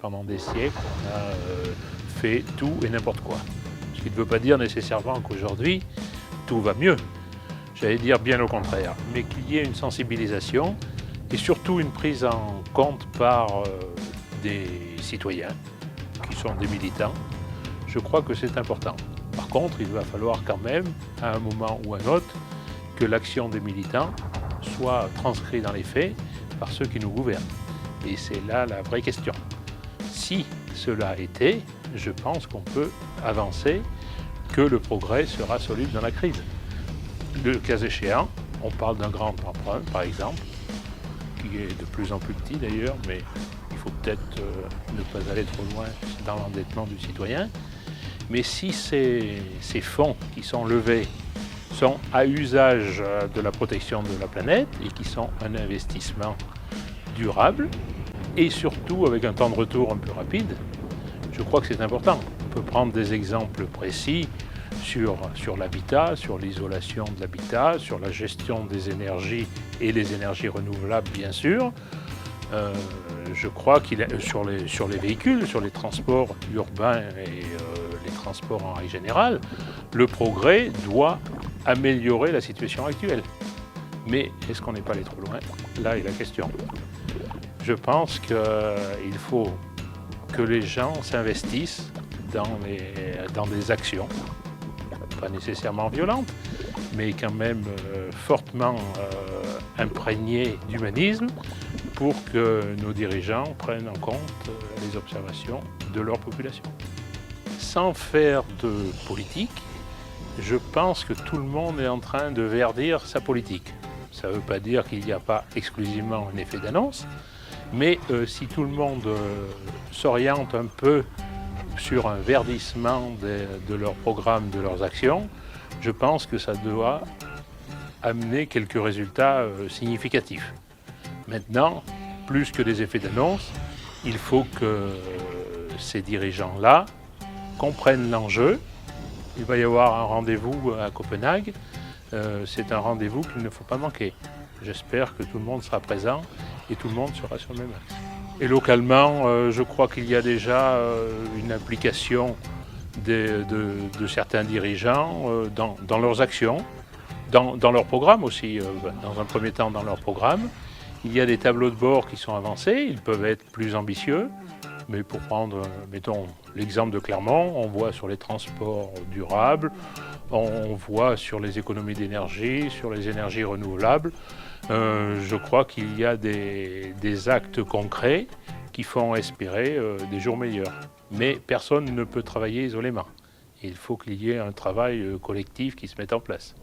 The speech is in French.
Pendant des siècles, on a fait tout et n'importe quoi. Ce qui ne veut pas dire nécessairement qu'aujourd'hui, tout va mieux. J'allais dire bien au contraire. Mais qu'il y ait une sensibilisation et surtout une prise en compte par des citoyens qui sont des militants, je crois que c'est important. Par contre, il va falloir quand même, à un moment ou à un autre, que l'action des militants soit transcrite dans les faits par ceux qui nous gouvernent. Et c'est là la vraie question. Si cela était, je pense qu'on peut avancer, que le progrès sera soluble dans la crise. Le cas échéant, on parle d'un grand emprunt, par exemple, qui est de plus en plus petit d'ailleurs, mais il faut peut-être ne pas aller trop loin dans l'endettement du citoyen. Mais si ces fonds qui sont levés sont à usage de la protection de la planète et qui sont un investissement durable, et surtout avec un temps de retour un peu rapide, je crois que c'est important. On peut prendre des exemples précis sur l'habitat, sur l'isolation de l'habitat, sur la gestion des énergies et les énergies renouvelables bien sûr. Je crois sur les véhicules, sur les transports urbains et les transports en règle générale, le progrès doit améliorer la situation actuelle. Mais est-ce qu'on n'est pas allé trop loin? Là est la question. Je pense qu'il faut que les gens s'investissent dans des actions, pas nécessairement violentes, mais quand même fortement imprégnées d'humanisme pour que nos dirigeants prennent en compte les observations de leur population. Sans faire de politique, je pense que tout le monde est en train de verdir sa politique. Ça ne veut pas dire qu'il n'y a pas exclusivement un effet d'annonce, mais si tout le monde s'oriente un peu sur un verdissement de leurs programmes, de leurs actions, je pense que ça doit amener quelques résultats significatifs. Maintenant, plus que des effets d'annonce, il faut que ces dirigeants-là comprennent l'enjeu. Il va y avoir un rendez-vous à Copenhague. C'est un rendez-vous qu'il ne faut pas manquer. J'espère que tout le monde sera présent et tout le monde sera sur le même axe. Et localement, je crois qu'il y a déjà une implication de certains dirigeants dans leurs actions, dans leur programme aussi, dans un premier temps dans leur programme. Il y a des tableaux de bord qui sont avancés, ils peuvent être plus ambitieux, mais pour prendre, mettons, l'exemple de Clermont, on voit sur les transports durables, on voit sur les économies d'énergie, sur les énergies renouvelables. Je crois qu'il y a des actes concrets qui font espérer des jours meilleurs. Mais personne ne peut travailler isolément. Il faut qu'il y ait un travail collectif qui se mette en place.